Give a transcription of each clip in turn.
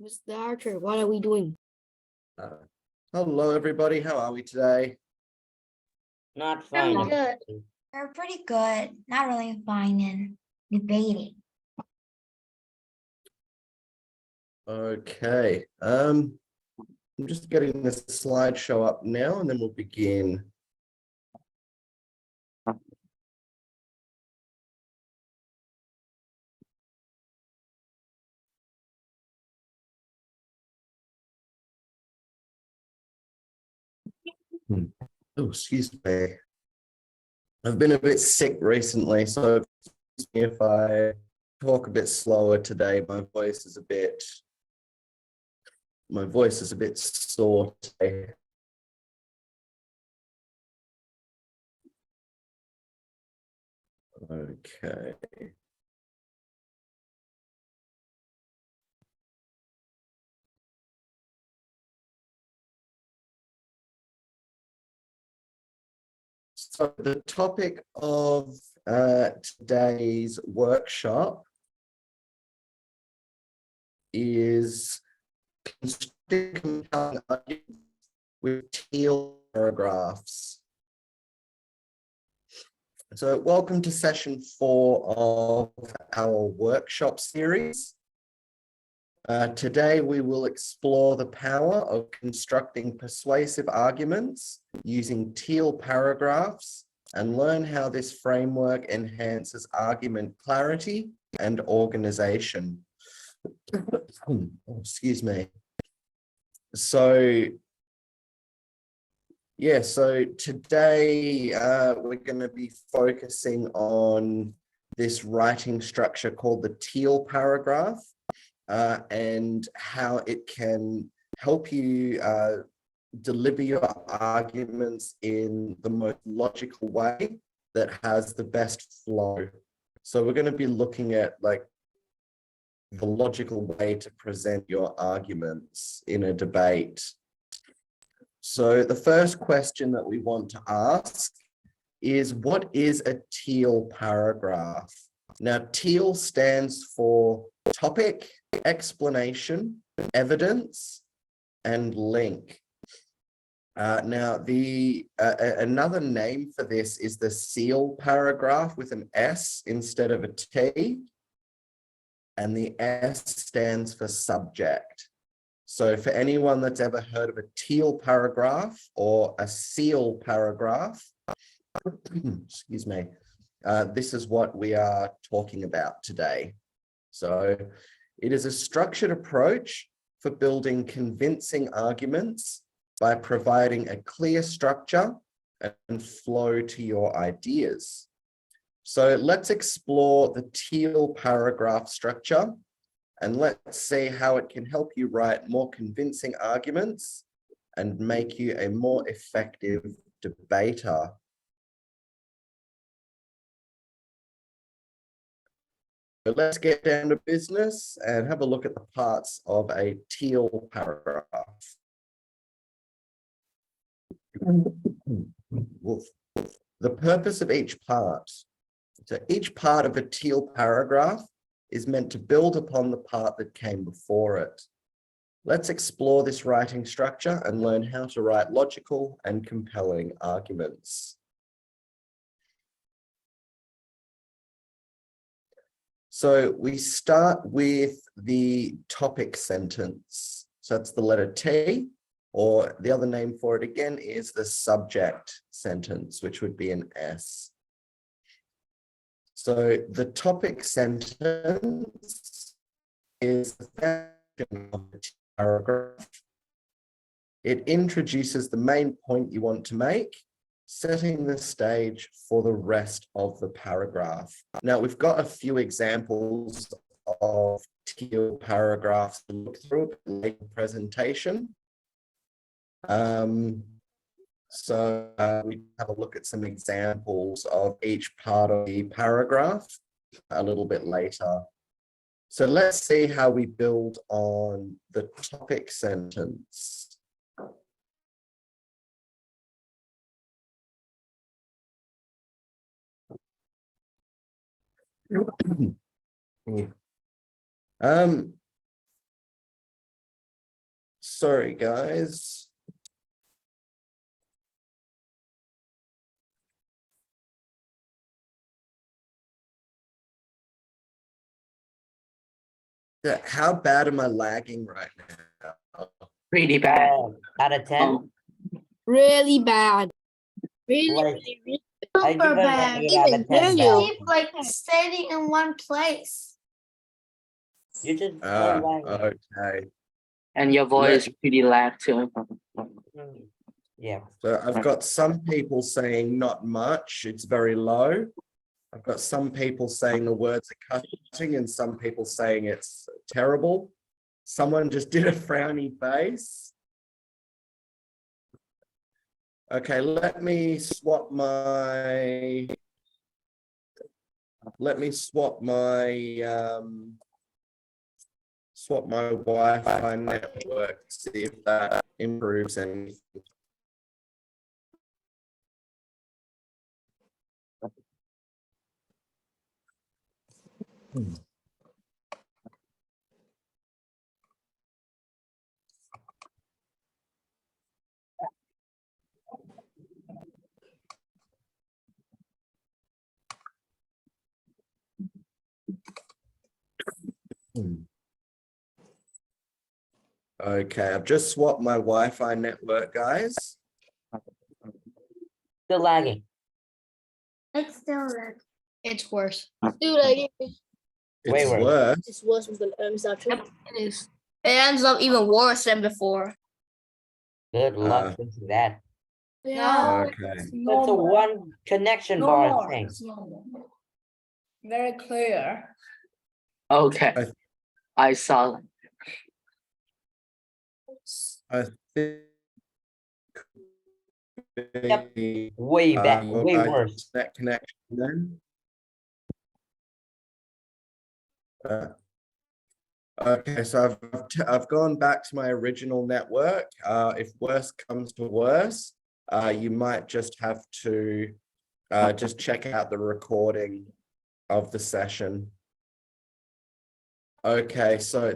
Mr. Archer, what are we doing? Uh, Hello, everybody. How are we today? Not Pretty fine. good. They're pretty good. Not really fine in debating. Okay. I'm just getting this slideshow up now, and then we'll begin. Oh, excuse me. I've been a bit sick recently, so if I talk a bit slower today, my voice is a bit sore today. Okay. So the topic of today's workshop is constructing compelling arguments with teal paragraphs. So welcome to session 4 of our workshop series. Today we will explore the power of constructing persuasive arguments using teal paragraphs and learn how this framework enhances argument clarity and organization. Oh, excuse me. So today we're going to be focusing on this writing structure called the teal paragraph and how it can help you deliver your arguments in the most logical way that has the best flow. So we're going to be looking at like the logical way to present your arguments in a debate. So the first question that we want to ask is, what is a teal paragraph? Now, teal stands for topic, explanation, evidence, and link. Now, another name for this is the seal paragraph with an S instead of a T, and the S stands for subject. So for anyone that's ever heard of a teal paragraph or a seal paragraph, excuse me, this is what we are talking about today. So it is a structured approach for building convincing arguments by providing a clear structure and flow to your ideas. So let's explore the teal paragraph structure, and let's see how it can help you write more convincing arguments and make you a more effective debater. So let's get down to business and have a look at the parts of a teal paragraph. The purpose of each part. So each part of a teal paragraph is meant to build upon the part that came before it. Let's explore this writing structure and learn how to write logical and compelling arguments. So we start with the topic sentence. So that's the letter T, or the other name for it again is the subject sentence, which would be an S. So the topic sentence is the foundation of the paragraph. It introduces the main point you want to make, setting the stage for the rest of the paragraph. Now, we've got a few examples of teal paragraphs to look through in the presentation. So we have a look at some examples of each part of the paragraph a little bit later. So let's see how we build on the topic sentence. Sorry, guys. Yeah, how bad am I lagging right now? Pretty bad. Out of 10, Oh, Really bad. Really, Like, really, really. I give Super it an bad. 8 out of Even 10. hear you. bad. Keep like standing in one place. You just Ah, don't like okay. and your voice pretty loud too. Yeah. So I've got some people saying not much, it's very low. I've got some people saying the words are cutting and some people saying it's terrible. Someone just did a frowny face. Okay, let me swap my Wi-Fi network to see if that improves anything. Okay, I've just swapped my Wi-Fi network, guys. Still lagging. It's still red. It's worse. Dude, I It's Way worse. worse. it's worse with the Inception. Yep, it is. It ends up even worse than before. Good luck Uh, fixing that. No, Okay. That's a one connection no bar more. thing. It's normal. Very clear. Okay, I saw. I think. Yep. Way back, way I worse. that connection then. Okay, so I've gone back to my original network. If worse comes to worse, you might just have to just check out the recording of the session. Okay, so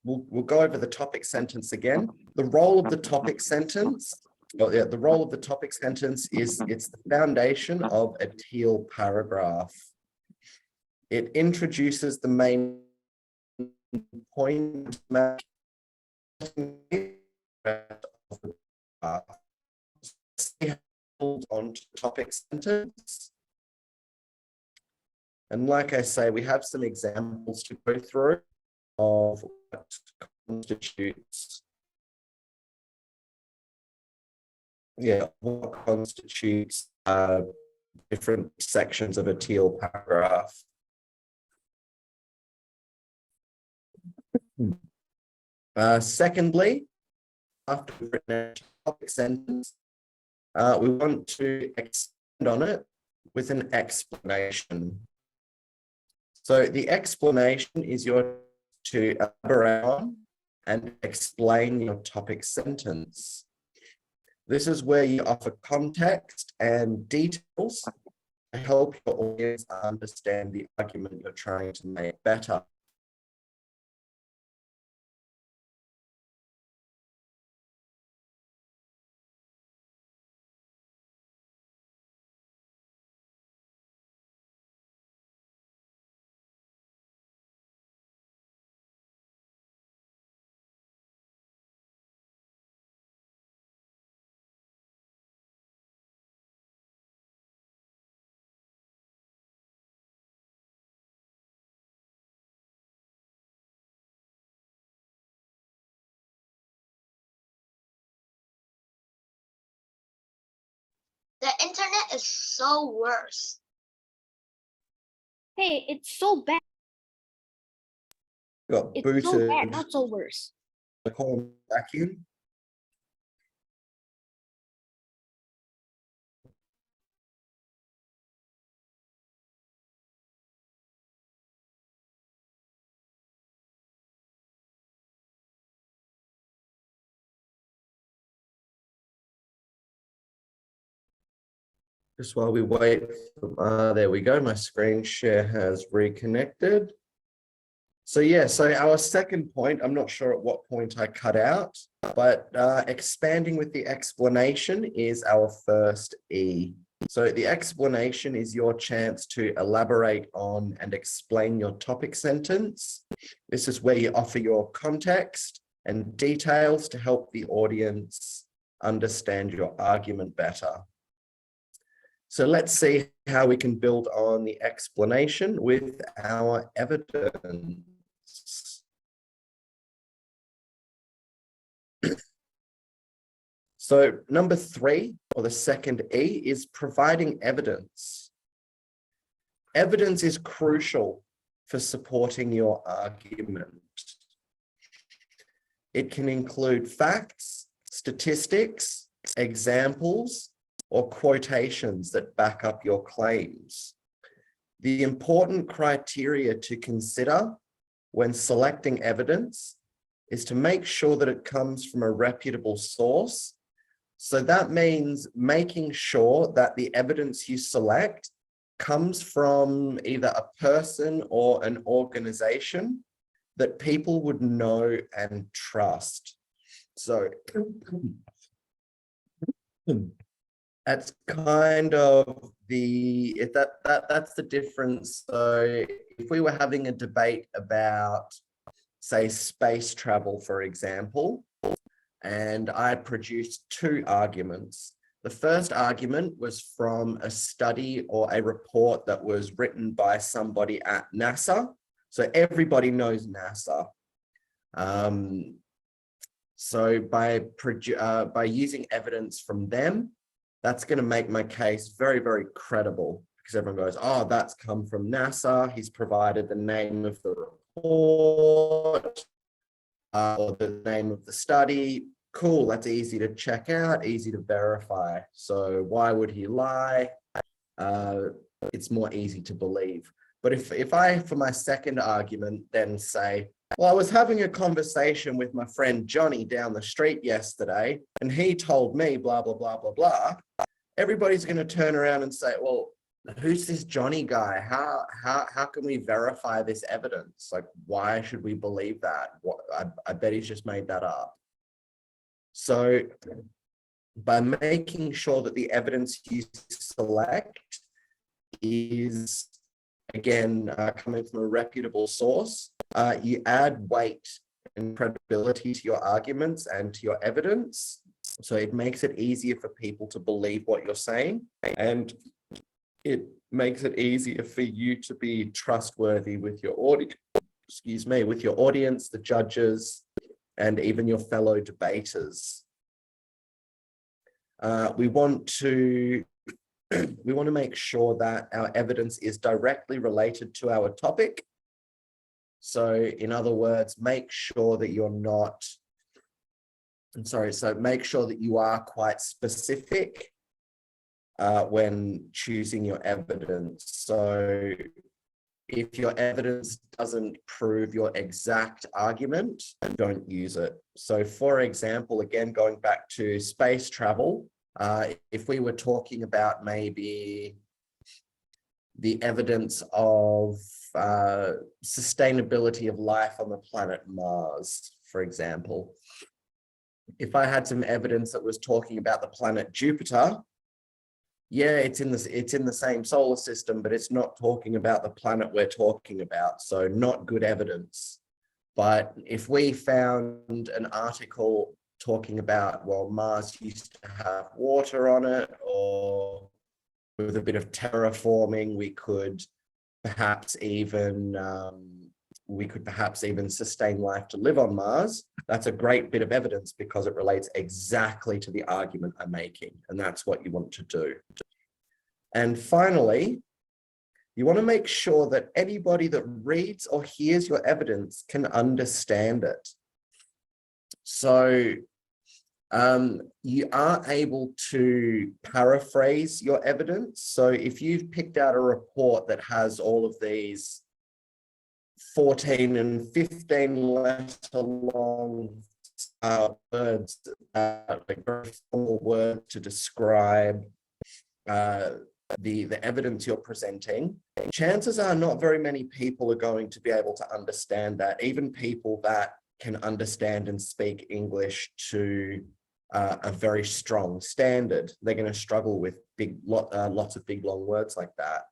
we'll go over the topic sentence again. The role of the topic sentence, the role of the topic sentence is it's the foundation of a teal paragraph. It introduces the main point of the hold on to the topic sentence. And like I say, we have some examples to go through of what constitutes, what constitutes different sections of a teal paragraph. Secondly, after we've written a topic sentence, we want to expand on it with an explanation. So the explanation is your to elaborate on and explain your topic sentence. This is where you offer context and details to help your audience understand the argument you're trying to make better. The internet is so worse. Hey, it's so bad. Got It's booted. so bad, not so worse. The call vacuum. Just while we wait, there we go. My screen share has reconnected. So yeah, so our second point, I'm not sure at what point I cut out, but expanding with the explanation is our first E. So the explanation is your chance to elaborate on and explain your topic sentence. This is where you offer your context and details to help the audience understand your argument better. So let's see how we can build on the explanation with our evidence. So number 3, or the second E, is providing evidence. Evidence is crucial for supporting your argument. It can include facts, statistics, examples, or quotations that back up your claims. The important criteria to consider when selecting evidence is to make sure that it comes from a reputable source. So that means making sure that the evidence you select comes from either a person or an organization that people would know and trust. So that's kind of that's the difference. So if we were having a debate about, say, space travel, for example, and I produced 2 arguments. The first argument was from a study or a report that was written by somebody at NASA. So everybody knows NASA. So by using evidence from them, that's going to make my case very, very credible, because everyone goes, oh, that's come from NASA. He's provided the name of the report or the name of the study. Cool, that's easy to check out, easy to verify. So why would he lie? It's more easy to believe. But if I, for my second argument, then say, well, I was having a conversation with my friend Johnny down the street yesterday, and he told me blah, blah, blah, blah, blah. Everybody's going to turn around and say, well, who's this Johnny guy? How can we verify this evidence? Like, why should we believe that? I bet he's just made that up. So by making sure that the evidence you select is, again, coming from a reputable source, you add weight and credibility to your arguments and to your evidence. So it makes it easier for people to believe what you're saying, and it makes it easier for you to be trustworthy with your audience, with your audience, the judges, and even your fellow debaters. We want to make sure that our evidence is directly related to our topic. So in other words, make sure that you're not, so make sure that you are quite specific when choosing your evidence. So if your evidence doesn't prove your exact argument, don't use it. So for example, again, going back to space travel, if we were talking about maybe the evidence of sustainability of life on the planet Mars, for example, if I had some evidence that was talking about the planet Jupiter, yeah, it's in the same solar system, but it's not talking about the planet we're talking about. So not good evidence. But if we found an article talking about, well, Mars used to have water on it, or with a bit of terraforming, we could perhaps even sustain life to live on Mars. That's a great bit of evidence because it relates exactly to the argument I'm making, and that's what you want to do. And finally, you want to make sure that anybody that reads or hears your evidence can understand it. So you are able to paraphrase your evidence. So if you've picked out a report that has all of these 14 and 15 letter long words, like very formal words to describe the evidence you're presenting, chances are not very many people are going to be able to understand that. Even people that can understand and speak English to a very strong standard, they're going to struggle with lots of big long words like that.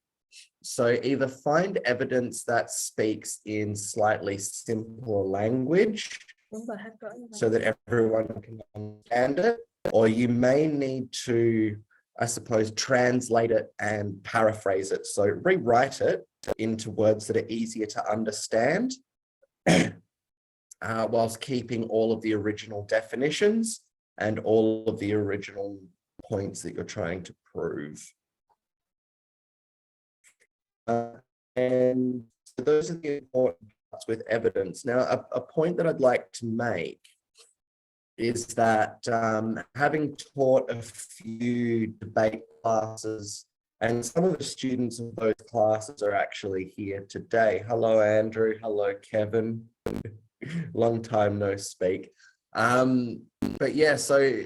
So either find evidence that speaks in slightly simpler language so that everyone can understand it, or you may need to, I suppose, translate it and paraphrase it. So rewrite it into words that are easier to understand, whilst keeping all of the original definitions and all of the original points that you're trying to prove. And so those are the important parts with evidence. Now, a point that I'd like to make is that having taught a few debate classes, and some of the students of those classes are actually here today. Hello, Andrew. Hello, Kevin. Long time no speak. But yeah, so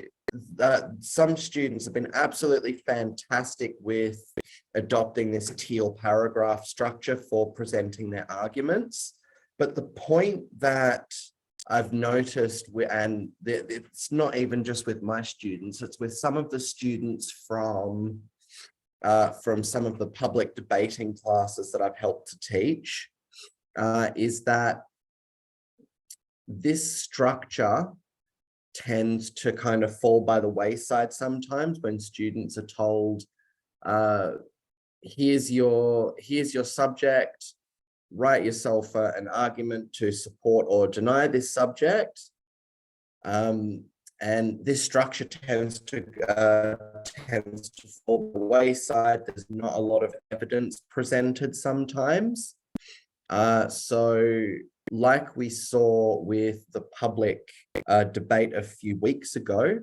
some students have been absolutely fantastic with adopting this teal paragraph structure for presenting their arguments. But the point that I've noticed, and it's not even just with my students, it's with some of the students from some of the public debating classes that I've helped to teach, is that this structure tends to kind of fall by the wayside sometimes when students are told, here's your subject, write yourself an argument to support or deny this subject. And this structure tends to fall by the wayside. There's not a lot of evidence presented sometimes. So like we saw with the public debate a few weeks ago,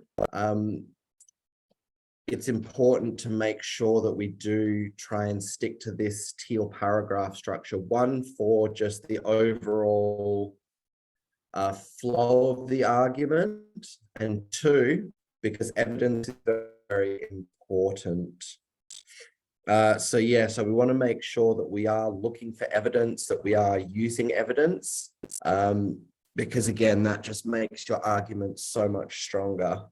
it's important to make sure that we do try and stick to this teal paragraph structure. One, for just the overall flow of the argument, and two, because evidence is very important. So we want to make sure that we are looking for evidence, that we are using evidence, because again, that just makes your argument so much stronger.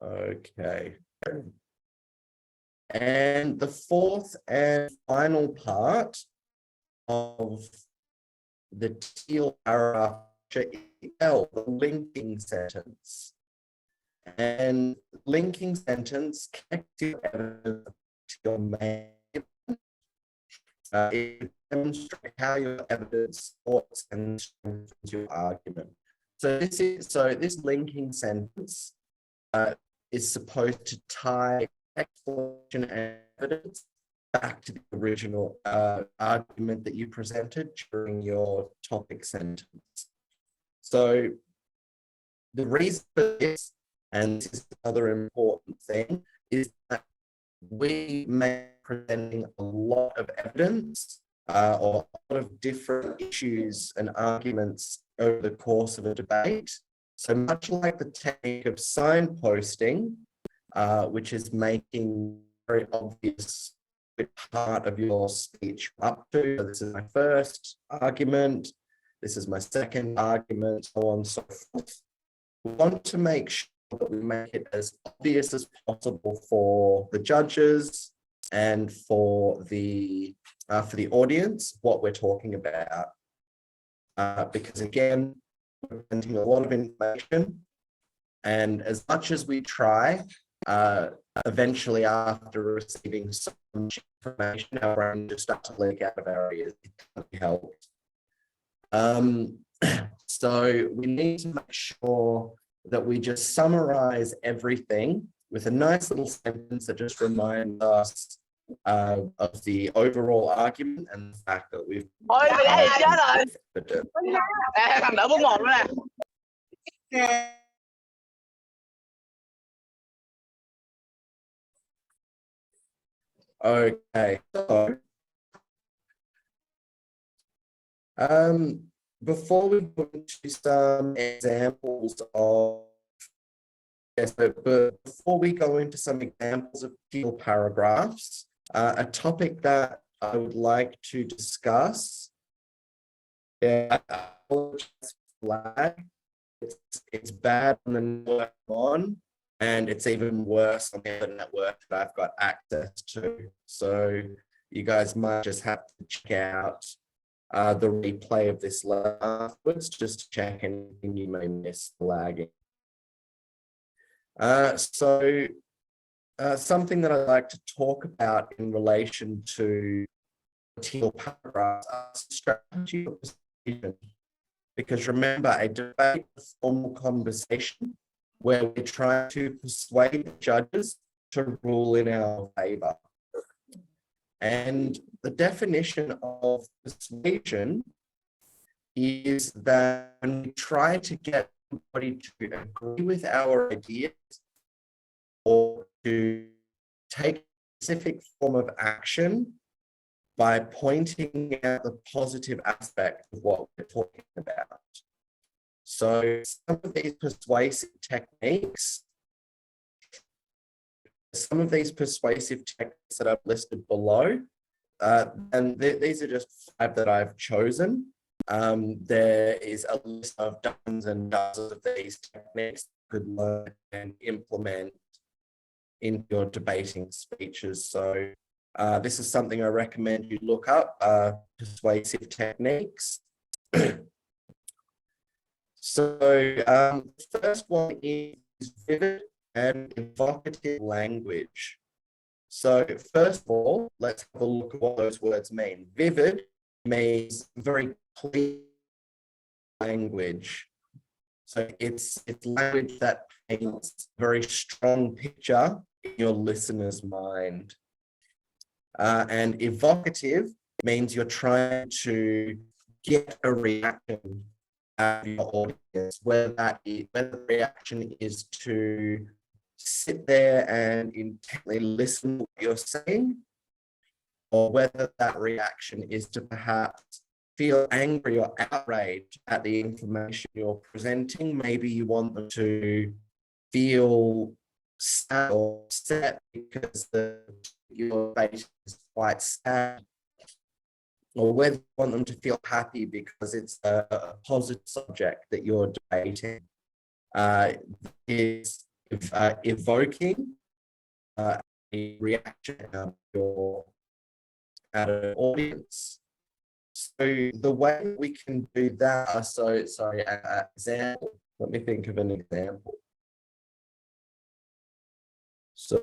Okay. And the fourth and final part of the teal paragraph is the linking sentence. And linking sentence connects your evidence to your main. It demonstrates how your evidence supports and strengthens your argument. So this linking sentence is supposed to tie explanation and evidence back to the original argument that you presented during your topic sentence. So the reason for this, and this is another important thing, is that we may be presenting a lot of evidence or a lot of different issues and arguments over the course of a debate. So much like the technique of signposting, which is making very obvious which part of your speech up to. So this is my first argument, this is my second argument, so on and so forth. We want to make sure that we make it as obvious as possible for the judges and for the audience what we're talking about. Because again, we're presenting a lot of information, and as much as we try, eventually after receiving so much information, our brain just starts to leak out of our ears. It can't be helped. So we need to make sure that we just summarize everything with a nice little sentence that just reminds us of the overall argument and the fact that we've Ôi, mày chết rồi. Thằng đỡ bún mồm nữa nè. Good. Okay, so before we go into some examples of yes, but before we go into some examples of teal paragraphs, a topic that I would like to discuss. Yeah, I apologize for lag. It's bad on the network I'm on, and it's even worse on the other network that I've got access to. So you guys might just have to check out the replay of this afterwards, just to check anything you may miss lagging. Something that I'd like to talk about in relation to teal paragraphs is strategy of persuasion. Because remember, a debate is a formal conversation where we're trying to persuade the judges to rule in our favor. And the definition of persuasion is that when we try to get somebody to agree with our ideas or to take a specific form of action by pointing out the positive aspect of what we're talking about. So some of these persuasive techniques that I've listed below, and these are just 5 that I've chosen. There is a list of dozens and dozens of these techniques you could learn and implement in your debating speeches. So this is something I recommend you look up, persuasive techniques. So the first one is vivid and evocative language. So first of all, let's have a look at what those words mean. Vivid means very clear language. So it's language that paints a very strong picture in your listener's mind. And evocative means you're trying to get a reaction out of your audience, whether the reaction is to sit there and intently listen to what you're saying, or whether that reaction is to perhaps feel angry or outraged at the information you're presenting. Maybe you want them to feel sad or upset because your debate is quite sad, or whether you want them to feel happy because it's a positive subject that you're debating. Is evoking a reaction out of an audience. So the way we can do that, example, let me think of an example. So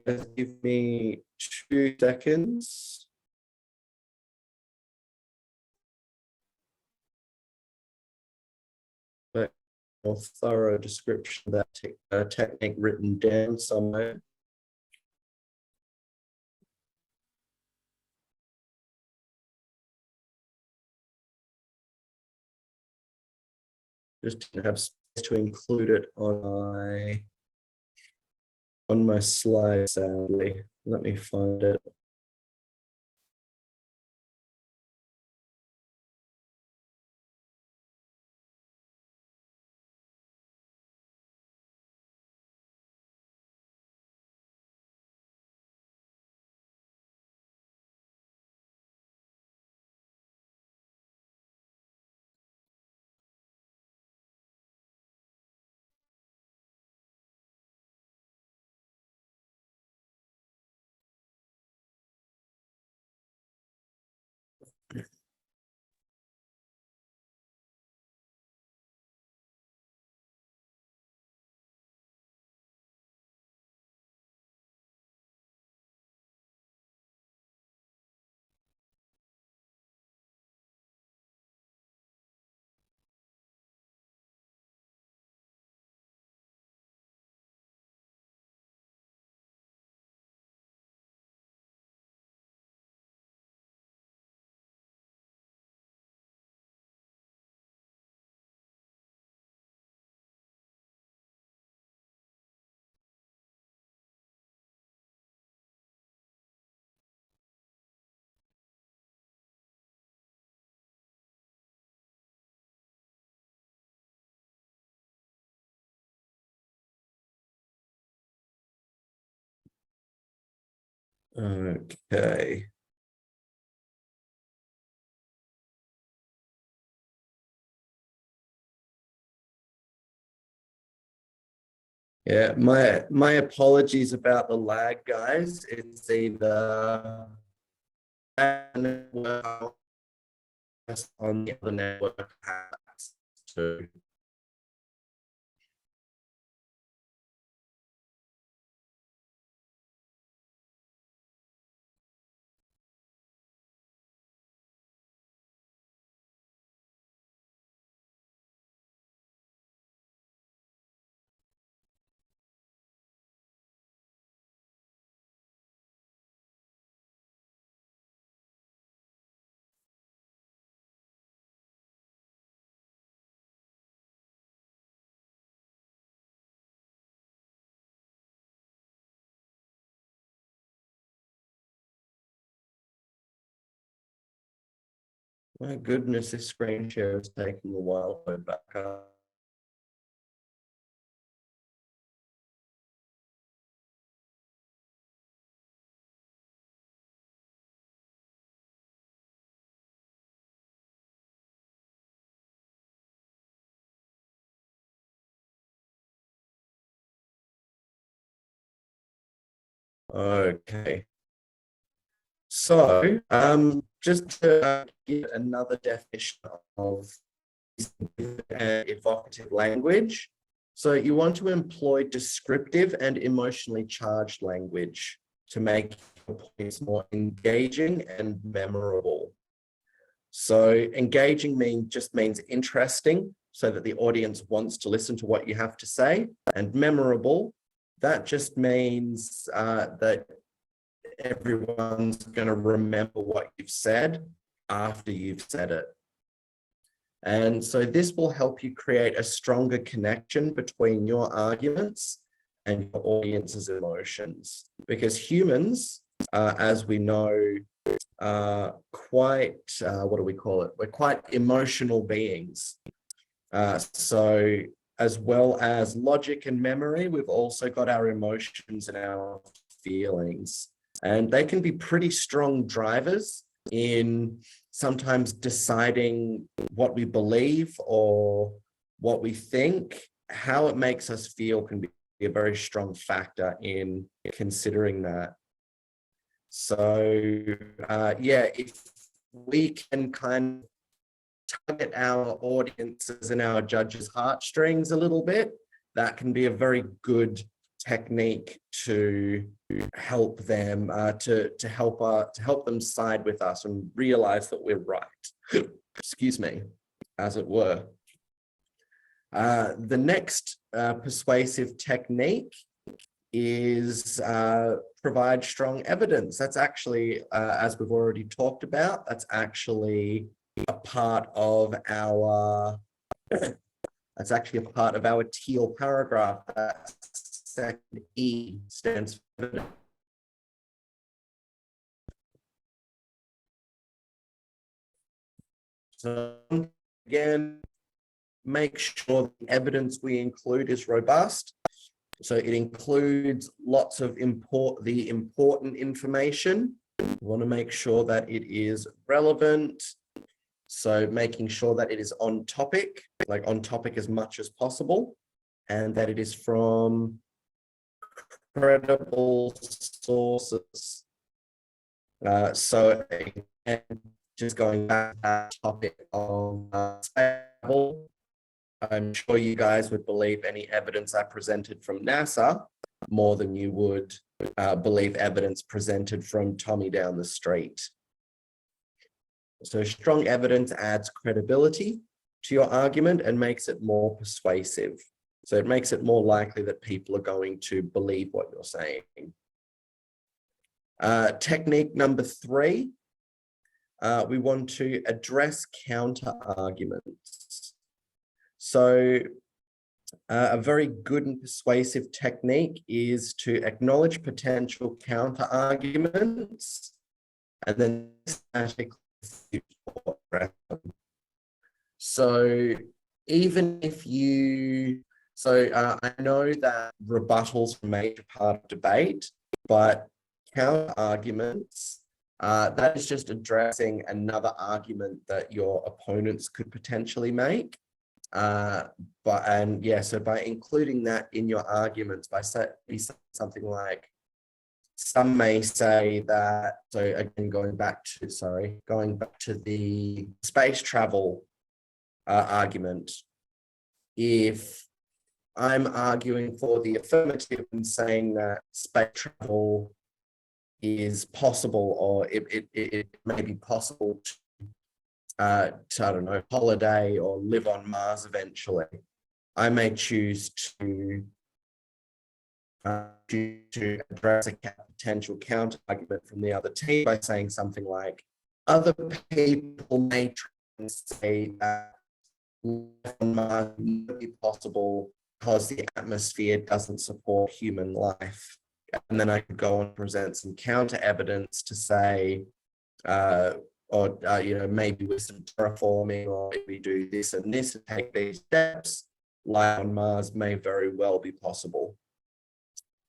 just give me 2 seconds. But more thorough description of that technique written down somewhere. Just didn't have space to include it on my slide, sadly. Let me find it. Okay. Yeah, my apologies about the lag, guys. It's either network on the other network has to. My goodness, this screen share is taking a while to go back up. Okay. So, just to give another definition of evocative language. So you want to employ descriptive and emotionally charged language to make your points more engaging and memorable. So engaging just means interesting, so that the audience wants to listen to what you have to say, and memorable, that just means that everyone's going to remember what you've said after you've said it. And so this will help you create a stronger connection between your arguments and your audience's emotions, because humans, as we know, are quite, what do we call it? We're quite emotional beings. So as well as logic and memory, we've also got our emotions and our feelings, and they can be pretty strong drivers in sometimes deciding what we believe or what we think. How it makes us feel can be a very strong factor in considering that. So yeah, if we can kind of target our audiences and our judges' heartstrings a little bit, that can be a very good technique to help them to help them side with us and realize that we're right. Excuse me, as it were. The next persuasive technique is provide strong evidence. That's actually, as we've already talked about, that's actually a part of our teal paragraph. Second E stands for evidence. So again, make sure the evidence we include is robust. So it includes lots of important information. We want to make sure that it is relevant. So making sure that it is on topic as much as possible, and that it is from credible sources. So again, just going back to that topic of I'm sure you guys would believe any evidence I presented from NASA more than you would believe evidence presented from Tommy down the street. So strong evidence adds credibility to your argument and makes it more persuasive. So it makes it more likely that people are going to believe what you're saying. Technique number 3, we want to address counter arguments. So a very good and persuasive technique is to acknowledge potential counter arguments and then systematically address them. So even if you, I know that rebuttals are a major part of debate, but counter arguments, that is just addressing another argument that your opponents could potentially make. So by including that in your arguments, by saying something like, some may say that, so again, going back to the space travel argument, if I'm arguing for the affirmative and saying that space travel is possible, or it may be possible to, I don't know, holiday or live on Mars eventually, I may choose to address a potential counter argument from the other team by saying something like, other people may try and say that life on Mars may be possible because the atmosphere doesn't support human life. And then I could go on and present some counter evidence to say, maybe with some terraforming, or if we do this and this and take these steps, life on Mars may very well be possible.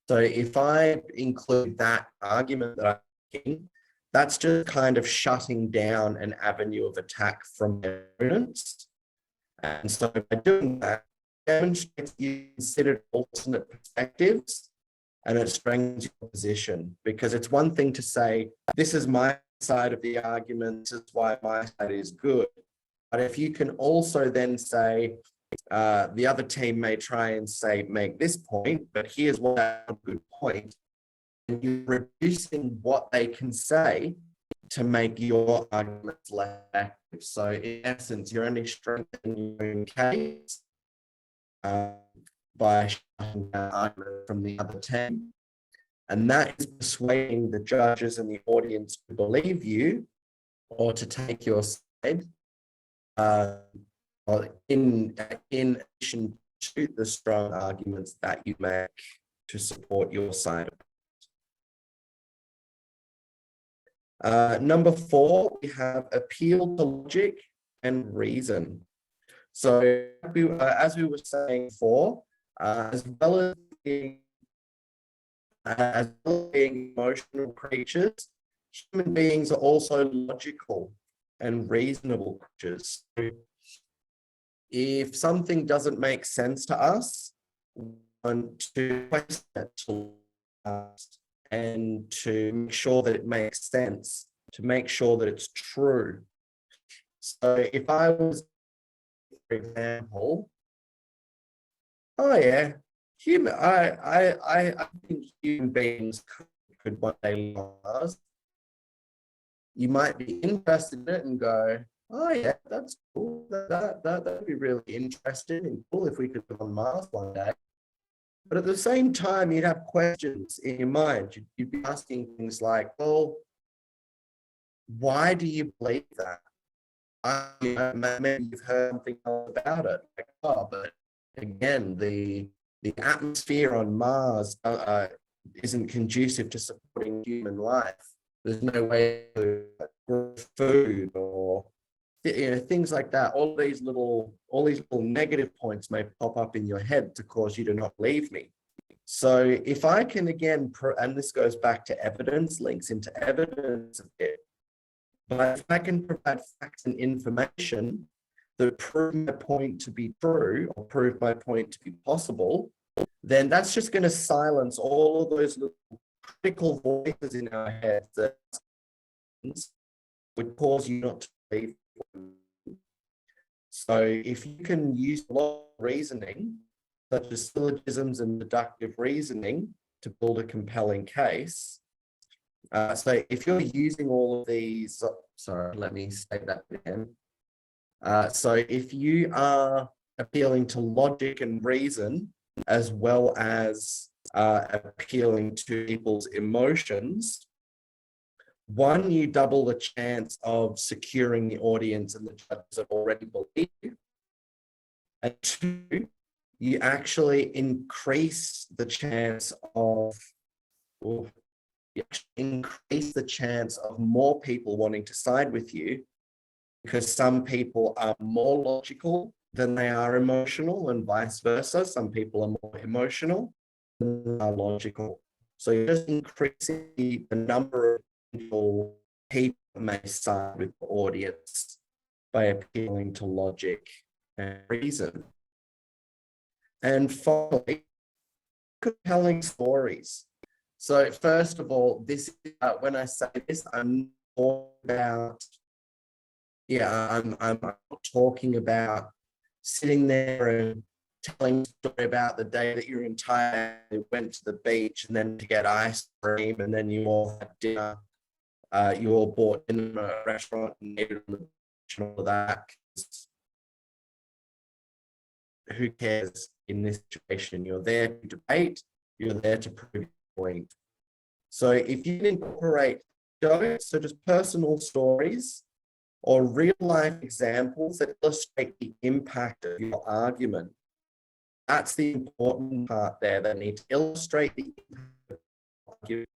So if I include that argument that I'm making, that's just kind of shutting down an avenue of attack from their opponents. And so by doing that, demonstrates you considered alternate perspectives, and it strengthens your position, because it's one thing to say, this is my side of the argument, this is why my side is good. But if you can also then say, the other team may try and say, make this point, but here's what a good point, and you're reducing what they can say to make your arguments less active. So in essence, you're only strengthening your own case by shutting down argument from the other team. And that is persuading the judges and the audience to believe you or to take your side, in addition to the strong arguments that you make to support your side. Number 4, we have appeal to logic and reason. So as we were saying before, as well as being emotional creatures, human beings are also logical and reasonable creatures. If something doesn't make sense to us, we want to question it and to make sure that it makes sense, to make sure that it's true. So if I was, for example, oh yeah, I think human beings could one day live on Mars. You might be interested in it and go, oh yeah, that's cool. That'd be really interesting and cool if we could live on Mars one day. But at the same time, you'd have questions in your mind. You'd be asking things like, well, why do you believe that? Maybe you've heard something else about it. Like, oh, but again, the atmosphere on Mars isn't conducive to supporting human life. There's no way to grow food, or things like that. All these little negative points may pop up in your head to cause you to not believe me. So if I can again, and this goes back to evidence, links into evidence a bit, but if I can provide facts and information that prove my point to be true or prove my point to be possible, then that's just going to silence all of those little critical voices in our heads that would cause you not to believe. So if you can use a lot of reasoning, such as syllogisms and deductive reasoning, to build a compelling case. So if you're using all of these, sorry, let me state that again. So if you are appealing to logic and reason, as well as appealing to people's emotions, one, you double the chance of securing the audience and the judges have already believed you. And 2, you actually increase the chance of, more people wanting to side with you, because some people are more logical than they are emotional, and vice versa. Some people are more emotional than they are logical. So you're just increasing the number of people may side with the audience by appealing to logic and reason. And finally, compelling stories. So first of all, this when I say this, I'm talking about, I'm not talking about sitting there and telling a story about the day that your entire family went to the beach and then to get ice cream and then you all had dinner. You all bought in a restaurant and ate it on the beach and all of that. Who cares in this situation? You're there to debate, you're there to prove your point. So if you incorporate jokes, so just personal stories or real life examples that illustrate the impact of your argument, that's the important part there. They need to illustrate the impact of your argument.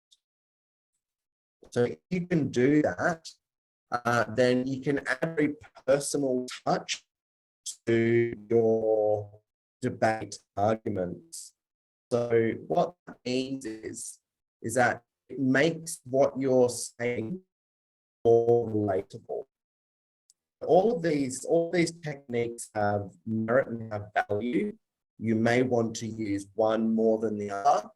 So if you can do that, then you can add a personal touch to your debate arguments. So what that means is that it makes what you're saying more relatable. All these techniques have merit and have value. You may want to use one more than the other,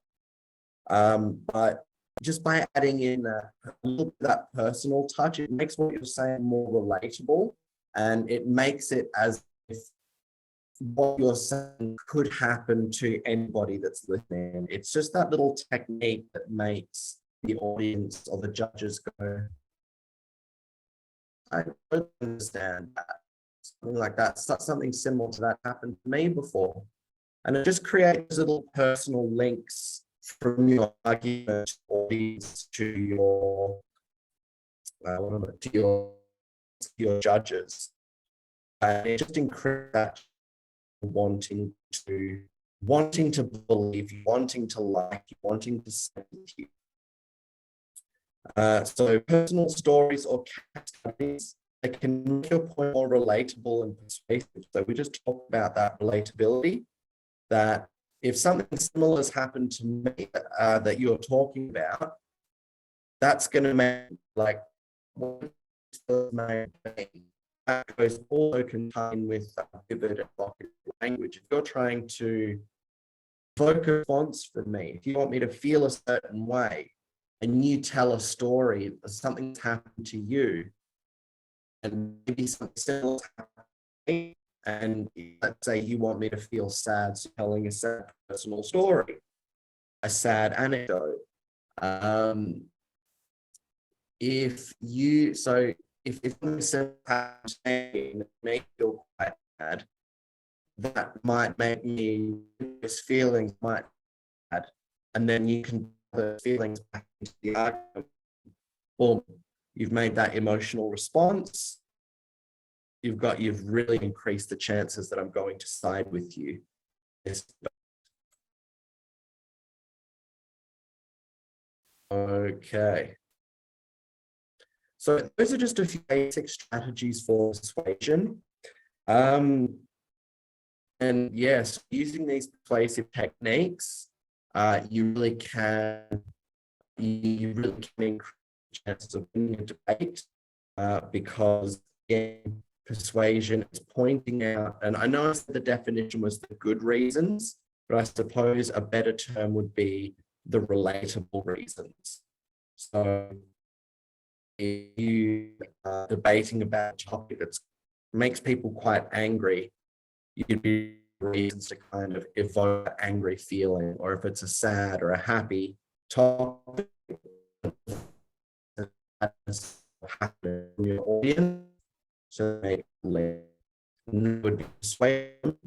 but just by adding in a little bit of that personal touch, it makes what you're saying more relatable, and it makes it as if what you're saying could happen to anybody that's listening. It's just that little technique that makes the audience or the judges go, I don't understand that. Something like that, something similar to that happened to me before. And it just creates little personal links from your argument audience to your your judges. And it just increases that wanting to believe you, wanting to like you, wanting to say with you. So personal stories or case studies, they can make your point more relatable and persuasive. So we just talked about that relatability, that if something similar has happened to me that you're talking about, that's going to make like that goes also contained with vivid and evocative language. If you're trying to evoke a response from me, if you want me to feel a certain way, and you tell a story of something's happened to you, and maybe something similar happened to me, and let's say you want me to feel sad, so telling a sad personal story, a sad anecdote. If something similar happens to me and make you feel quite bad, that might make me, those feelings might be bad, and then you can put the feelings back into the argument. Well, you've made that emotional response. You've really increased the chances that I'm going to side with you. Okay. So those are just a few basic strategies for persuasion. And yes, using these persuasive techniques, you really can increase chances of winning a debate, because again, persuasion is pointing out, and I know I said the definition was the good reasons, but I suppose a better term would be the relatable reasons. So if you are debating about a topic that makes people quite angry, you'd be reasons to kind of evoke an angry feeling, or if it's a sad or a happy topic that's happening in your audience, so make would be persuasion.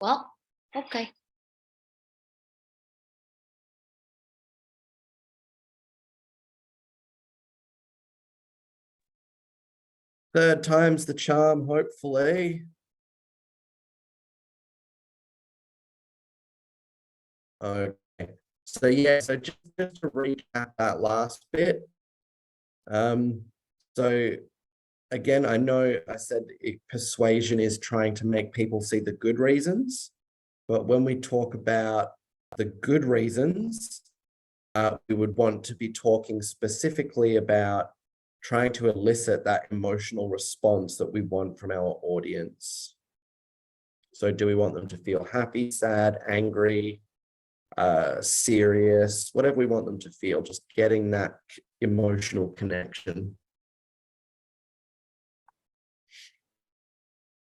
Well, okay. Third time's the charm, hopefully. Okay, so yeah, so just to recap that last bit. So again, I know I said persuasion is trying to make people see the good reasons, but when we talk about the good reasons, we would want to be talking specifically about trying to elicit that emotional response that we want from our audience. So do we want them to feel happy, sad, angry, serious, whatever we want them to feel, just getting that emotional connection.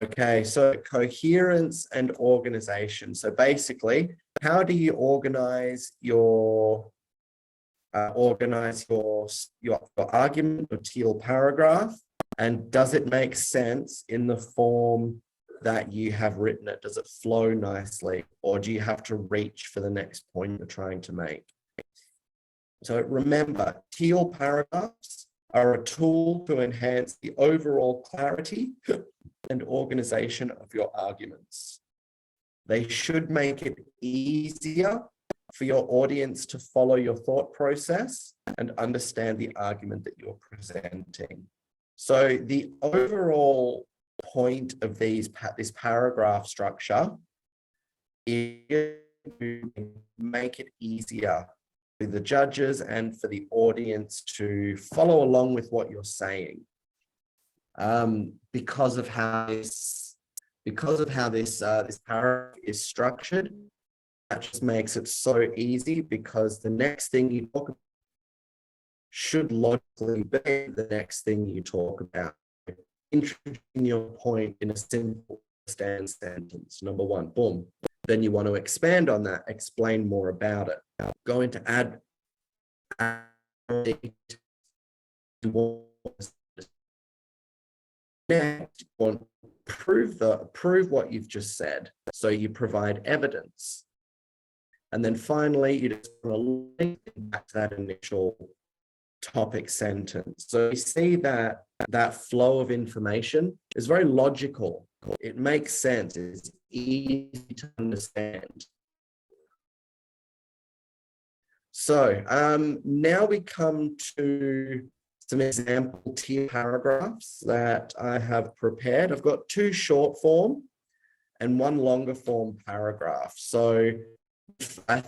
Okay, so coherence and organization. So basically, how do you organize your argument, your teal paragraph, and does it make sense in the form that you have written it? Does it flow nicely, or do you have to reach for the next point you're trying to make? So remember, teal paragraphs are a tool to enhance the overall clarity and organization of your arguments. They should make it easier for your audience to follow your thought process and understand the argument that you're presenting. So the overall point of this paragraph structure is to make it easier for the judges and for the audience to follow along with what you're saying. Because of how this paragraph is structured, that just makes it so easy, because the next thing you talk about should logically be the next thing you talk about. Introducing your point in a simple sentence. Number one, boom. Then you want to expand on that, explain more about it. Going to add next, you want to prove what you've just said. So you provide evidence. And then finally, you just want to link back to that initial topic sentence. So you see that flow of information is very logical. It makes sense. It's easy to understand. So now we come to some example teal paragraphs that I have prepared. I've got 2 short form and 1 longer form paragraph. So I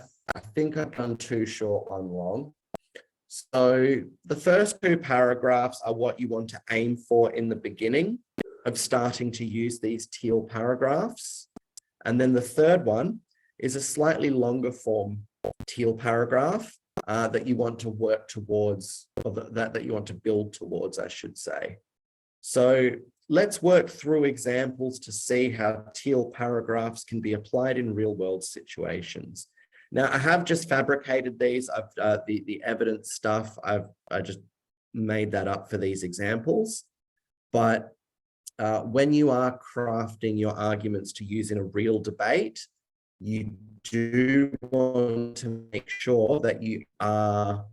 think I've done 2 short, 1 long. So the first 2 paragraphs are what you want to aim for in the beginning of starting to use these teal paragraphs. And then the third one is a slightly longer form teal paragraph that you want to work towards, or that you want to build towards, I should say. So let's work through examples to see how teal paragraphs can be applied in real world situations. Now, I have just fabricated these. The evidence stuff, I just made that up for these examples. But when you are crafting your arguments to use in a real debate, you do want to make sure that you are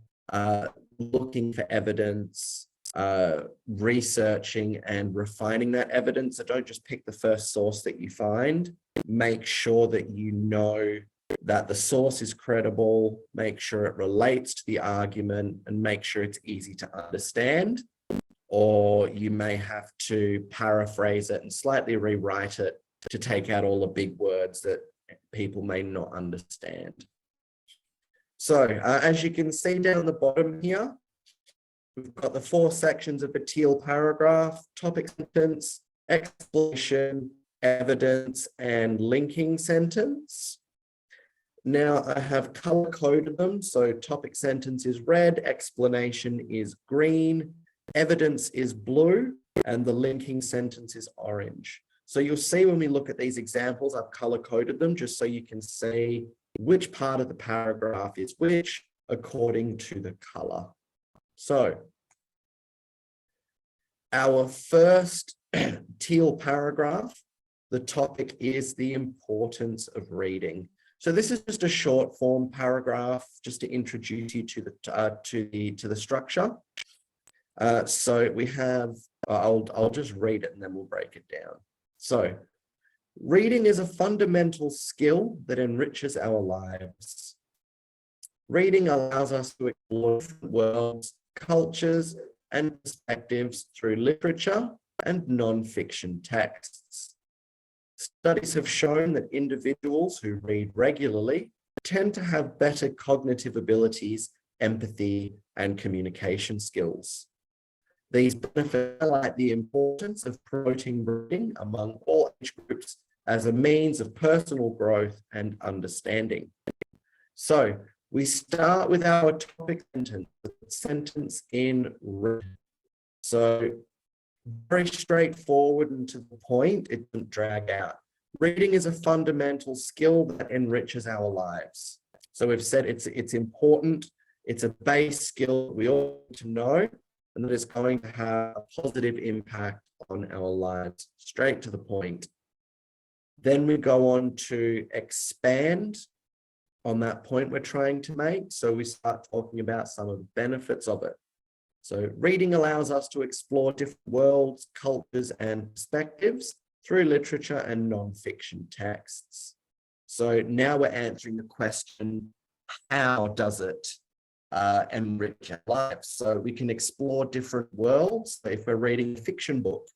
looking for evidence, researching and refining that evidence. So don't just pick the first source that you find. Make sure that you know that the source is credible, make sure it relates to the argument, and make sure it's easy to understand. Or you may have to paraphrase it and slightly rewrite it to take out all the big words that people may not understand. So as you can see down the bottom here, we've got the 4 sections of a teal paragraph: topic sentence, explanation, evidence, and linking sentence. Now I have color coded them. So topic sentence is red, explanation is green, evidence is blue, and the linking sentence is orange. So you'll see when we look at these examples, I've color coded them just so you can see which part of the paragraph is which according to the color. So our first teal paragraph, the topic is the importance of reading. So this is just a short form paragraph just to introduce you to the structure. So we have, I'll just read it and then we'll break it down. So reading is a fundamental skill that enriches our lives. Reading allows us to explore different worlds, cultures, and perspectives through literature and non-fiction texts. Studies have shown that individuals who read regularly tend to have better cognitive abilities, empathy, and communication skills. These benefits highlight the importance of promoting reading among all age groups as a means of personal growth and understanding. So we start with our topic sentence in read. So very straightforward and to the point, it doesn't drag out. Reading is a fundamental skill that enriches our lives. So we've said it's important, it's a base skill we all need to know, and that is going to have a positive impact on our lives, straight to the point. Then we go on to expand on that point we're trying to make. So we start talking about some of the benefits of it. So reading allows us to explore different worlds, cultures, and perspectives through literature and non-fiction texts. So now we're answering the question, how does it enrich our lives? So we can explore different worlds. So if we're reading a fiction book,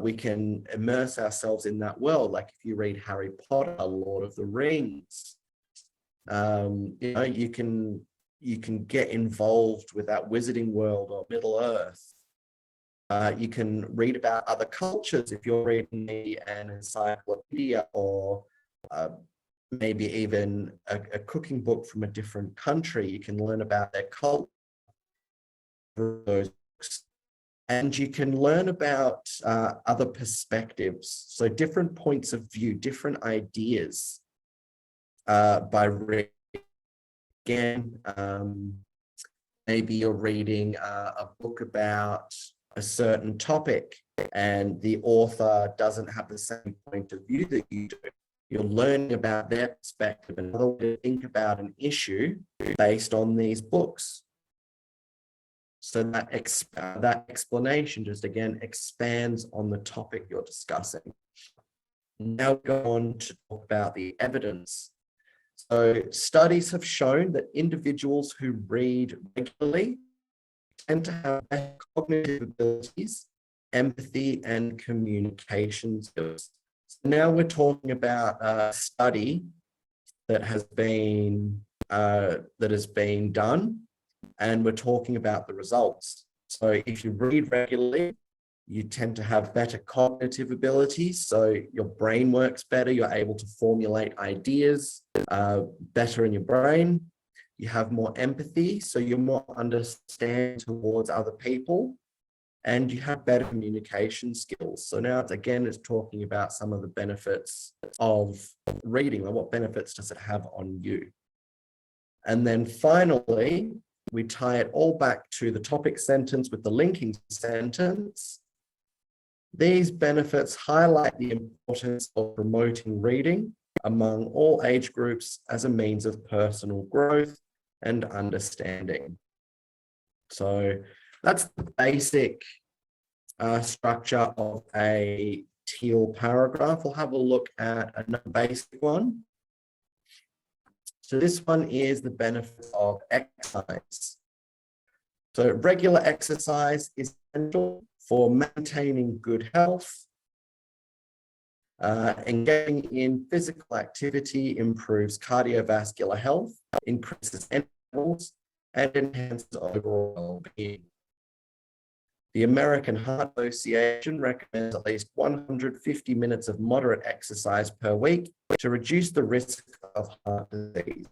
we can immerse ourselves in that world. Like if you read Harry Potter, Lord of the Rings, you know, you can get involved with that wizarding world or Middle Earth. You can read about other cultures if you're reading an encyclopedia or maybe even a cooking book from a different country. You can learn about their culture through those books. And you can learn about other perspectives. So different points of view, different ideas by reading. Again, maybe you're reading a book about a certain topic and the author doesn't have the same point of view that you do. You're learning about their perspective and another way to think about an issue based on these books. So that explanation just again expands on the topic you're discussing. Now we go on to talk about the evidence. So studies have shown that individuals who read regularly tend to have better cognitive abilities, empathy, and communication skills. So now we're talking about a study that has been done, and we're talking about the results. So if you read regularly, you tend to have better cognitive abilities. So your brain works better. You're able to formulate ideas better in your brain. You have more empathy. So you're more understanding towards other people. And you have better communication skills. So now it's talking about some of the benefits of reading, or what benefits does it have on you. And then finally, we tie it all back to the topic sentence with the linking sentence. These benefits highlight the importance of promoting reading among all age groups as a means of personal growth and understanding. So that's the basic structure of a Teal paragraph. We'll have a look at another basic one. So this one is the benefits of exercise. So regular exercise is essential for maintaining good health. Engaging in physical activity improves cardiovascular health, increases energy levels, and enhances overall well-being. The American Heart Association recommends at least 150 minutes of moderate exercise per week to reduce the risk of heart disease.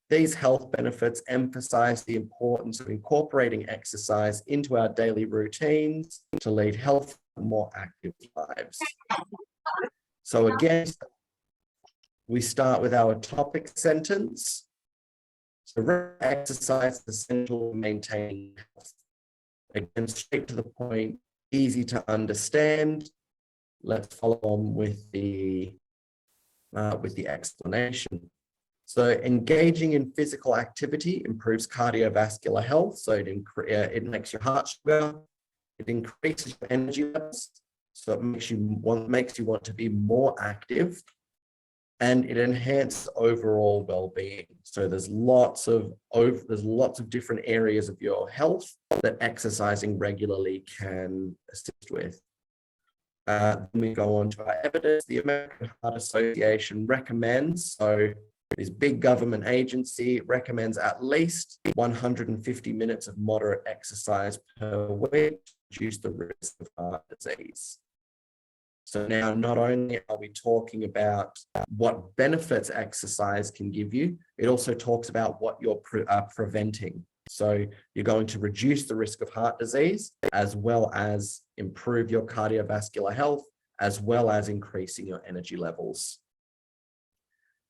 These health benefits emphasize the importance of incorporating exercise into our daily routines to lead healthy and more active lives. So again, we start with our topic sentence. So exercise is essential for maintaining health. Again, straight to the point, easy to understand. Let's follow on with the explanation. So engaging in physical activity improves cardiovascular health. So it makes your heart sugar, it increases your energy levels. So it makes you want to be more active. and it enhances overall well-being. So there's lots of different areas of your health that exercising regularly can assist with. Then we go on to our evidence. The American Heart Association recommends, so this big government agency recommends at least 150 minutes of moderate exercise per week to reduce the risk of heart disease. So now not only are we talking about what benefits exercise can give you, it also talks about what you're preventing. So you're going to reduce the risk of heart disease, as well as improve your cardiovascular health, as well as increasing your energy levels.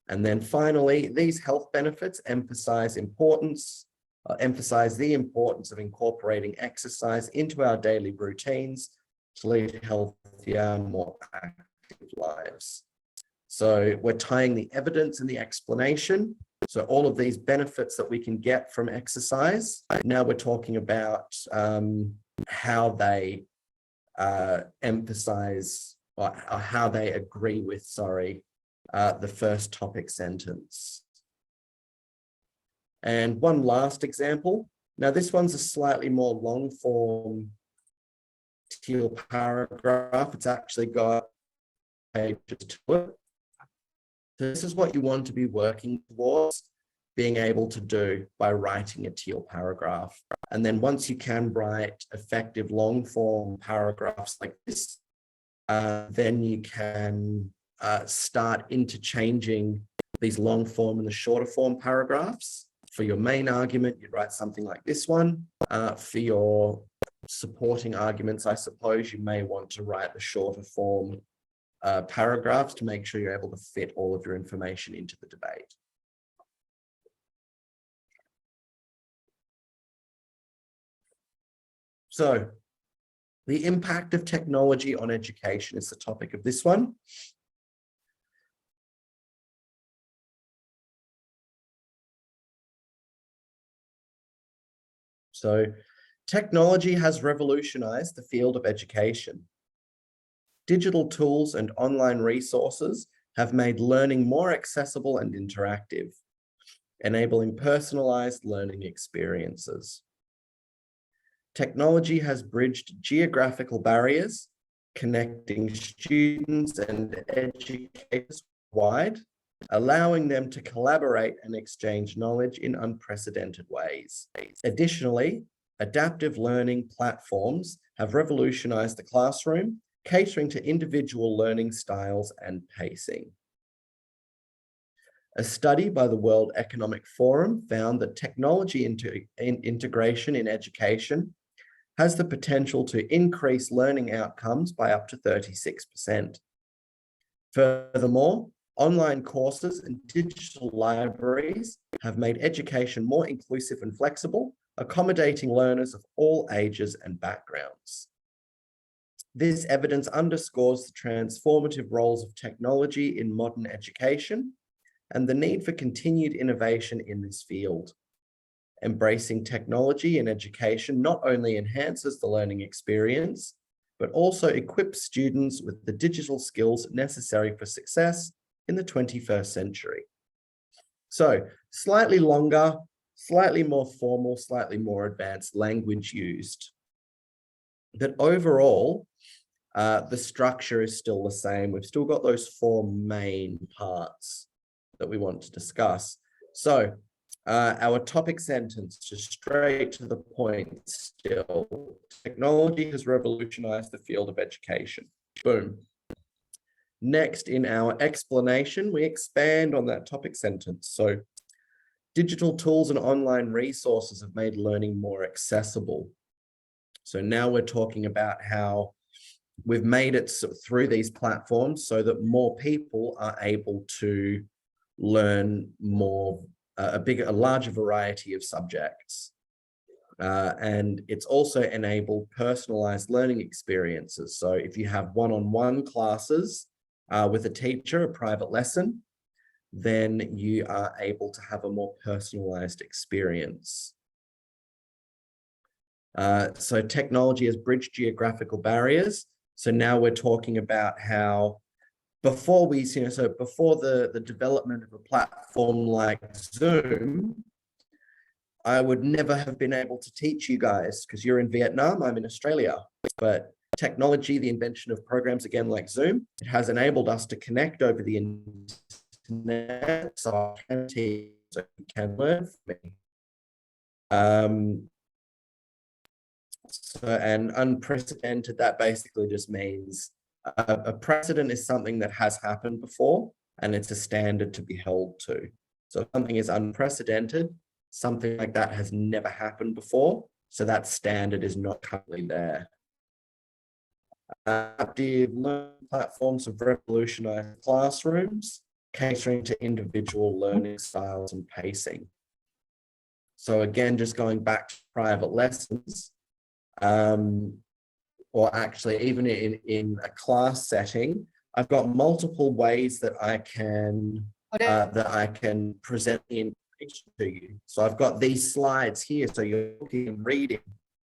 And then finally, these health benefits emphasize the importance of incorporating exercise into our daily routines to lead healthier, more active lives. So we're tying the evidence and the explanation. So all of these benefits that we can get from exercise. Now we're talking about how they emphasize or how they agree with, the first topic sentence. And one last example. Now this one's a slightly more long form teal paragraph. It's actually got pages to it. So this is what you want to be working towards being able to do by writing a teal paragraph. And then once you can write effective long form paragraphs like this, then you can start interchanging these long form and the shorter form paragraphs. For your main argument, you'd write something like this one. For your supporting arguments, I suppose you may want to write the shorter form paragraphs to make sure you're able to fit all of your information into the debate. So, the impact of technology on education is the topic of this one. So, technology has revolutionized the field of education. Digital tools and online resources have made learning more accessible and interactive, enabling personalized learning experiences. Technology has bridged geographical barriers, connecting students and educators wide, allowing them to collaborate and exchange knowledge in unprecedented ways. Additionally, adaptive learning platforms have revolutionized the classroom, catering to individual learning styles and pacing. A study by the World Economic Forum found that technology integration in education has the potential to increase learning outcomes by up to 36%. Furthermore, online courses and digital libraries have made education more inclusive and flexible, accommodating learners of all ages and backgrounds. This evidence underscores the transformative roles of technology in modern education and the need for continued innovation in this field. Embracing technology in education not only enhances the learning experience, but also equips students with the digital skills necessary for success in the 21st century. So, slightly longer, slightly more formal, slightly more advanced language used. But overall, the structure is still the same. We've still got those four main parts that we want to discuss. So our topic sentence, just straight to the point still. Technology has revolutionized the field of education. Boom. Next, in our explanation, we expand on that topic sentence. So digital tools and online resources have made learning more accessible. So now we're talking about how we've made it through these platforms so that more people are able to learn more, a larger variety of subjects. And it's also enabled personalized learning experiences. So if you have one-on-one classes with a teacher, a private lesson, then you are able to have a more personalized experience. So technology has bridged geographical barriers. So now we're talking about how before we, so before the development of a platform like Zoom, I would never have been able to teach you guys because you're in Vietnam, I'm in Australia. But technology, the invention of programs again like Zoom, it has enabled us to connect over the internet, so I can teach, so you can learn from me. So, and unprecedented, that basically just means a precedent is something that has happened before and it's a standard to be held to. So if something is unprecedented, something like that has never happened before, so that standard is not currently there. Adaptive learning platforms have revolutionized classrooms, catering to individual learning styles and pacing. So again, just going back to private lessons, or actually even in a class setting, I've got multiple ways that I can present the information to you. So I've got these slides here, so you're looking and reading.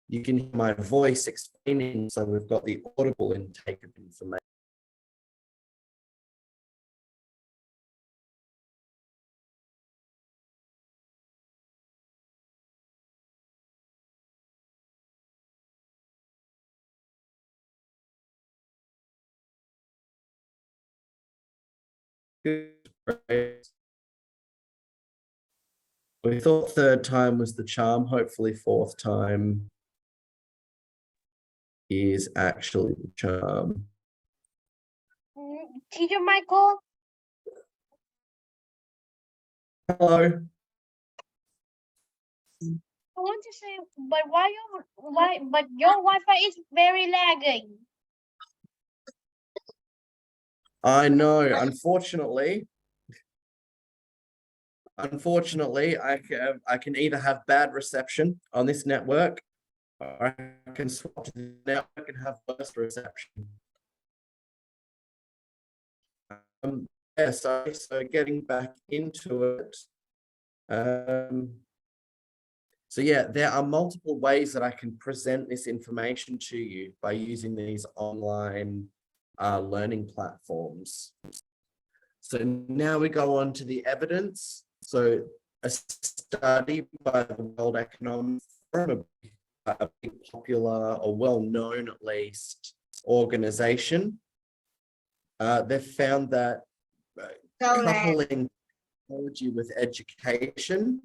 You can hear my voice explaining, so we've got the audible intake of information. We thought third time was the charm. Hopefully fourth time is actually the charm. Teacher Michael, Hello. I want to say, but but your Wi-Fi is very lagging. I know, unfortunately, I can either have bad reception on this network, or I can swap to the network and have worse reception. Yeah, so getting back into it. So yeah, there are multiple ways that I can present this information to you by using these online learning platforms. So now we go on to the evidence. So a study by the World Economic Forum, a big popular or well-known at least organization, they've found that coupling technology with education,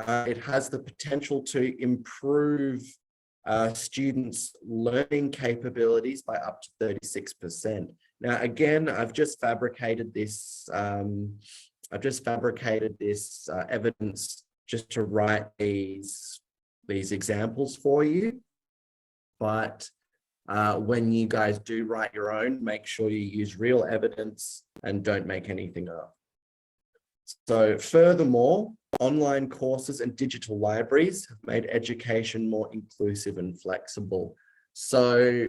it has the potential to improve students' learning capabilities by up to 36%. Now, again, I've just fabricated this. Evidence just to write these examples for you. But when you guys do write your own, make sure you use real evidence and don't make anything up. So furthermore, online courses and digital libraries have made education more inclusive and flexible. So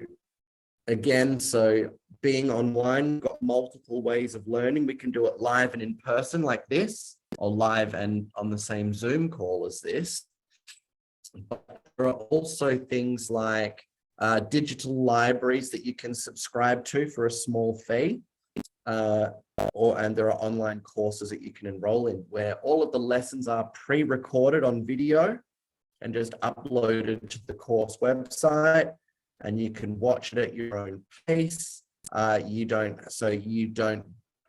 again, so being online, we've got multiple ways of learning. We can do it live and in person like this, or live and on the same Zoom call as this. But there are also things like digital libraries that you can subscribe to for a small fee. And there are online courses that you can enroll in where all of the lessons are pre-recorded on video and just uploaded to the course website, and you can watch it at your own pace. You don't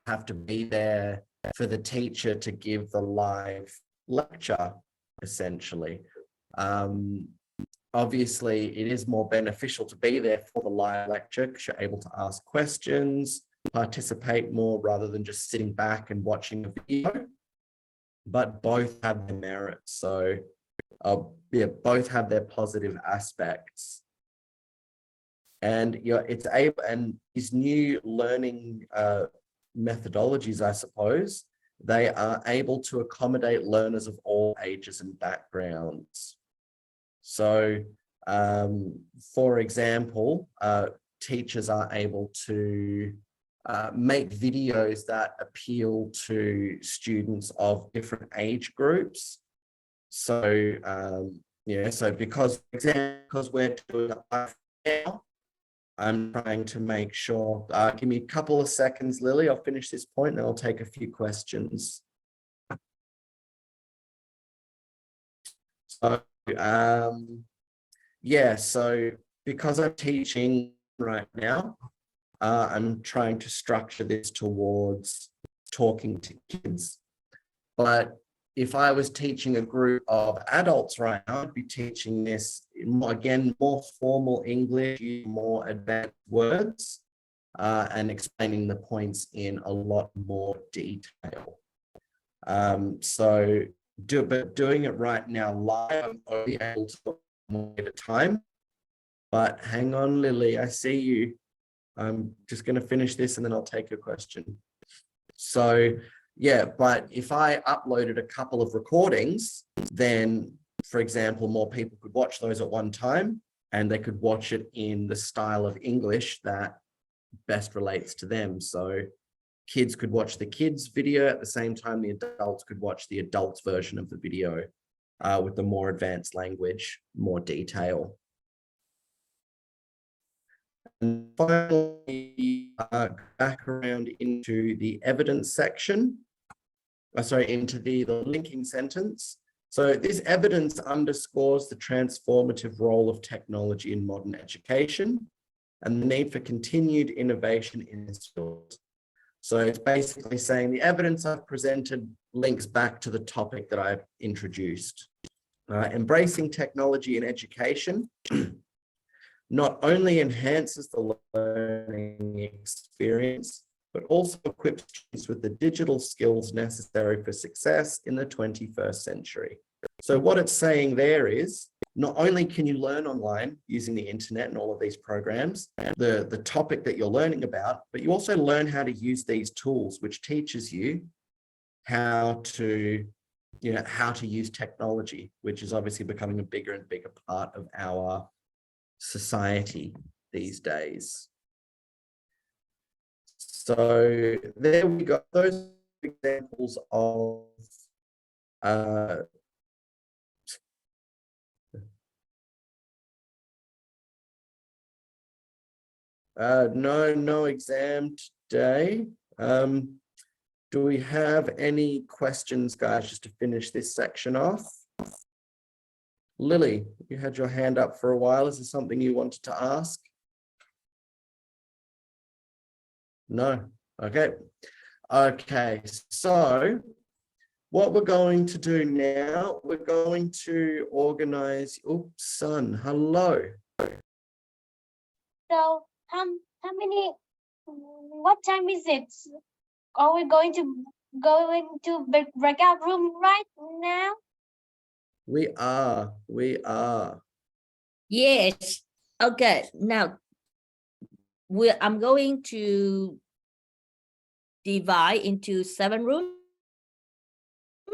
have to be there for the teacher to give the live lecture, essentially. Obviously, it is more beneficial to be there for the live lecture because you're able to ask questions, participate more rather than just sitting back and watching a video. But both have their merits. So yeah, both have their positive aspects. And it's able, and these new learning methodologies, I suppose, they are able to accommodate learners of all ages and backgrounds. So, for example, teachers are able to make videos that appeal to students of different age groups. So, yeah, so because we're doing it live now, I'm trying to make sure. Give me a couple of seconds, Lily. I'll finish this point and I'll take a few questions. So, yeah, so because I'm teaching right now, I'm trying to structure this towards talking to kids. But if I was teaching a group of adults right now, I'd be teaching this again, more formal English, more advanced words, and explaining the points in a lot more detail. But doing it right now live, I'm only able to do one at a time. But hang on, Lily, I see you. I'm just going to finish this and then I'll take a question. So, yeah, but if I uploaded a couple of recordings, then, for example, more people could watch those at one time and they could watch it in the style of English that best relates to them. So kids could watch the kids video at the same time the adults could watch the adults version of the video with the more advanced language, more detail. And finally, back around into the evidence section, into the linking sentence. So this evidence underscores the transformative role of technology in modern education and the need for continued innovation in this field. So it's basically saying the evidence I've presented links back to the topic that I've introduced. Embracing technology in education not only enhances the learning experience, but also equips students with the digital skills necessary for success in the 21st century. So what it's saying there is, not only can you learn online using the internet and all of these programs, the topic that you're learning about, but you also learn how to use these tools, which teaches you how to use technology, which is obviously becoming a bigger and bigger part of our society these days. So there we go. Those examples of no exam today. Do we have any questions, guys, just to finish this section off? Lily, you had your hand up for a while. Is there something you wanted to ask? No. Okay. Okay, so what we're going to do now, we're going to organize, oops, son, hello. So what time is it? Are we going to go into the breakout room right now? We are. Yes. Okay. Now, I'm going to divide into 7 rooms.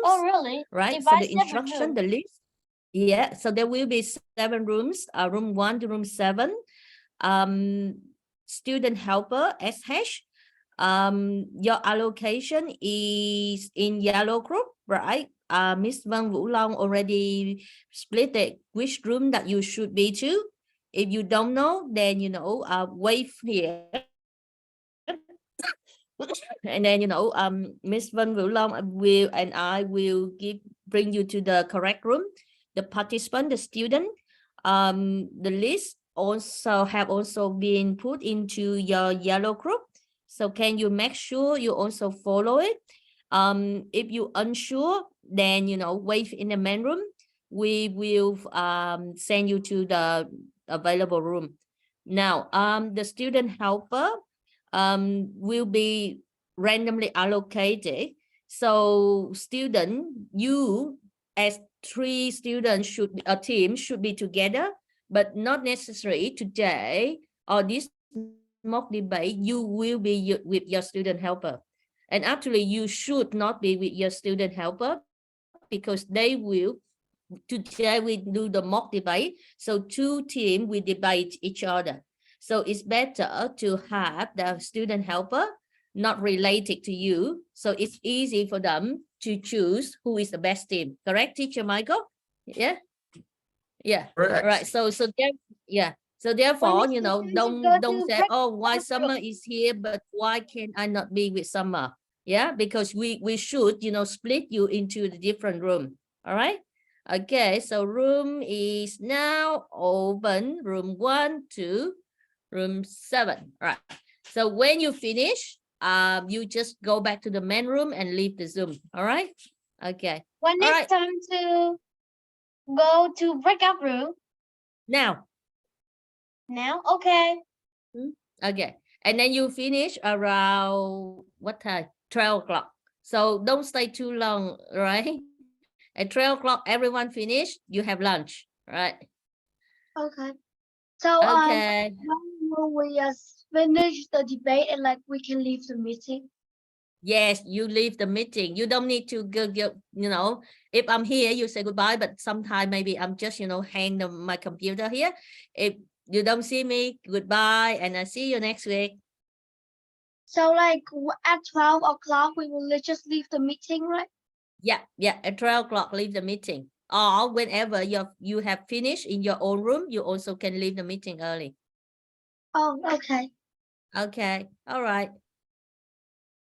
Oh, really? Right. Divide so the 7 instruction, rooms. the list. Yeah. So there will be 7 rooms. Room 1 to room 7. Student helper SH. Your allocation is in yellow group, right? Miss Vân Vũ Long already split it which room that you should be to. If you don't know, then wait here. And then Miss Vân Vũ Long I will bring you to the correct room. The participant, the student, the list have also been put into your yellow group. So can you make sure you also follow it? If you unsure, then wait in the main room. We will send you to the available room. Now, the student helper will be randomly allocated. So you as 3 students a team should be together, but not necessary today or this mock debate. You will be with your student helper. And actually, you should not be with your student helper because today we do the mock debate. So 2 teams will debate each other. So it's better to have the student helper not related to you. So it's easy for them to choose who is the best team. Correct, Teacher Michael? Yeah. Yeah. Correct. Right. So yeah. So therefore, is you the know, time to go don't to say, break oh, why room? Summer is here, but why can I not be with Summer? Yeah, because we should, you know, split you into the different room. All right. Okay, so room is now open. Room 1 to room 7. All right. So when you finish, you just go back to the main room and leave the Zoom. All right. Okay. When All it's right. time to go to breakout room? Now. Now, okay. Okay. And then you finish around what time? 12 o'clock. So don't stay too long, right? At 12 o'clock, everyone finished. You have lunch, right? Okay. So Okay. when will we finish the debate and like we can leave the meeting? Yes, you leave the meeting. You don't need to go, you know, if I'm here, you say goodbye, but sometime maybe I'm just, you know, hang my computer here. If you don't see me, goodbye, and I see you next week. So like at 12 o'clock we will just leave the meeting, right? Yeah, at 12 o'clock, leave the meeting. Or whenever you have finished in your own room, you also can leave the meeting early. Oh, okay. Okay, all right.